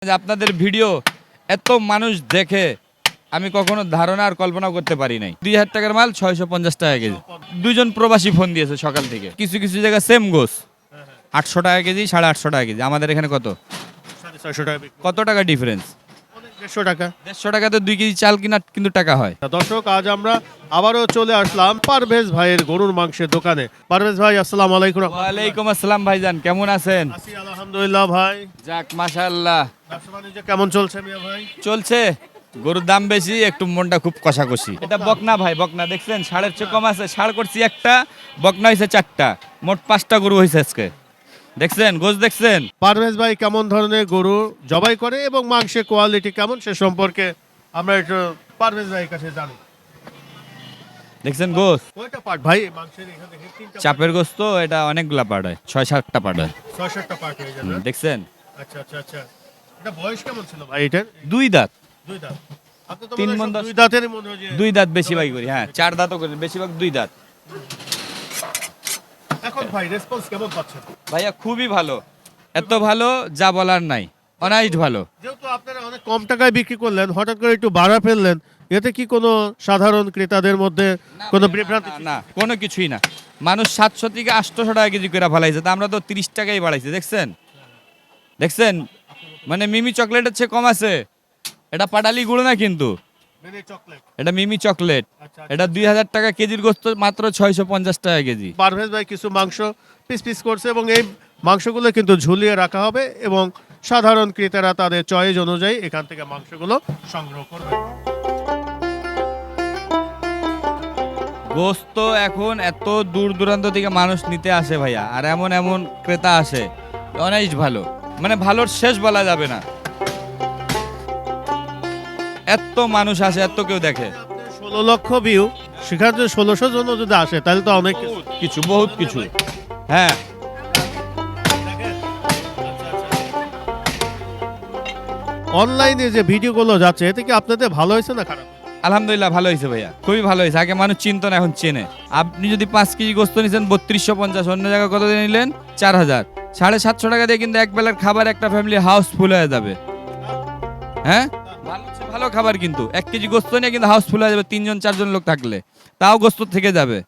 যে আপনাদের ভিডিও এত মানুষ দেখে আমি কখনো ধারণা আর কল্পনা করতে পারি নাই। 2000 টাকার মাল 650 টাকা কেজি। দুইজন প্রবাসী ফোন দিয়েছে সকাল থেকে। কিছু কিছু জায়গায় সেম গোস 800 টাকা কেজি, 850 টাকা কেজি। আমাদের এখানে কত 650 টাকা বিক্রি। কত টাকা ডিফারেন্স? অনেক 150 টাকা। 150 টাকাতে 2 কেজি চাল কিনা কিন্তু টাকা হয়। দর্শক, আজ আমরা আবারও চলে আসলাম পারভেজ ভাইয়ের গরুর মাংসের দোকানে। পারভেজ ভাই, আসসালামু আলাইকুম। ওয়ালাইকুম আসসালাম ভাইজান, কেমন আছেন? আছি আলহামদুলিল্লাহ ভাই। যাক মাশাআল্লাহ, ব্যবসা বাণিজ্য কেমন চলছে মিয়া ভাই? চলছে। গরুর দাম বেশি, একটু মনটা খুব কষাকষি। এটা বকনা ভাই, বকনা দেখছেন ষাঁড়ের চেয়ে কম আছে। ষাঁড় করছি একটা, বকনা হয়েছে 4টা, মোট 5টা গরু হয়েছে আজকে। দেখছেন গোস দেখছেন? পারভেজ ভাই কেমন ধরনের গরু জবাই করে এবং মাংসের কোয়ালিটি কেমন সে সম্পর্কে আমরা একটু পারভেজ ভাইয়ের কাছে জানি। দেখছেন গোস? কয়টা পার্ট ভাই মাংসের? এখানে দেখি 3টা চাপের গোস তো, এটা অনেকগুলা পার্ট হয়, 6-7টা পার্ট হয়। 6-7টা পার্ট হয়ে যাবে। দেখছেন? আচ্ছা আচ্ছা আচ্ছা। এটা বয়স কেমন ছিল ভাই এটার? 2 দাঁত। 2 দাঁত। আপনি তো 3 মনে হয় মণ সব 10 2 দাঁতেরই মনে হয় যে 2 দাঁত বেশিরভাগ করি, হ্যাঁ 4 দাঁতও করি, বেশিরভাগ 2 দাঁত। এখন ভাই রেসপন্স কেমন পাচ্ছেন? ভাইয়া খুবই ভালো, এত ভালো যা বলার নাই, অনাইট ভালো। যেহেতু আপনারা অনেক কম টাকায় বিক্রি করলেন, হঠাৎ করে একটু বাড়া ফেললেন, এতে কি কোনো সাধারণ ক্রেতাদের মধ্যে কোনো বিভ্রান্তি? না, কোনো কিছুই না। মানুষ 700 থেকে 800 টাকা কেজি করে ফেলাইছে, তা আমরা তো 30 টাকাই বাড়াইছি। দেখছেন? দেখছেন? মানে মিমি চকলেটের চেয়ে কম আছে। এটা পাটালি গুঁড়ো না কিন্তু, মিনি চকলেট। এটা মিমি চকলেট। আচ্ছা, এটা 2000 টাকা কেজির গোস্ত, মাত্র 650 টাকা কেজি। পারভেজ ভাই কিছু মাংস পিস পিস করছে এবং এই মাংসগুলো কিন্তু ঝুলিয়ে রাখা হবে এবং সাধারণ ক্রেতারা তাদের চয়েস অনুযায়ী এখান থেকে মাংসগুলো সংগ্রহ করবে। গোস্ত এখন এত দূর দূরান্ত থেকে মানুষ নিতে আসে ভাইয়া, আর এমন এমন ক্রেতা আসে, অনেক ভালো, মানে ভালোর শেষ বলা যাবে না। এত মানুষ আসে, এত কেউ দেখে। 16 লক্ষ ভিউ, সেখানে যদি 1600 জন যদি আসে তাহলে তো অনেক কিছু। বহুত কিছু। হ্যাঁ, অনলাইনে যে ভিডিওগুলো যাচ্ছে এতে কি আপনাদের ভালো হয়েছে না খারাপ? আলহামদুলিল্লাহ ভালো হয়েছে ভাইয়া, খুবই ভালো হয়েছে। আগে মানুষ চিনত না, এখন চেনে। আপনি যদি 5 কেজি গোস্ত নিছেন 3250, অন্য জায়গায় কত দিয়ে নিলেন? 4000। 750 টাকা দিয়ে কিন্তু এক বেলার খাবার একটা ফ্যামিলি হাউসফুল হয়ে যাবে। হ্যাঁ, ভালো হচ্ছে, ভালো খাবার কিন্তু 1 কেজি গোস্ত নিয়ে কিন্তু হাউসফুল হয়ে যাবে, 3-4 জন লোক থাকলে, তাও গোস্ত থেকে যাবে।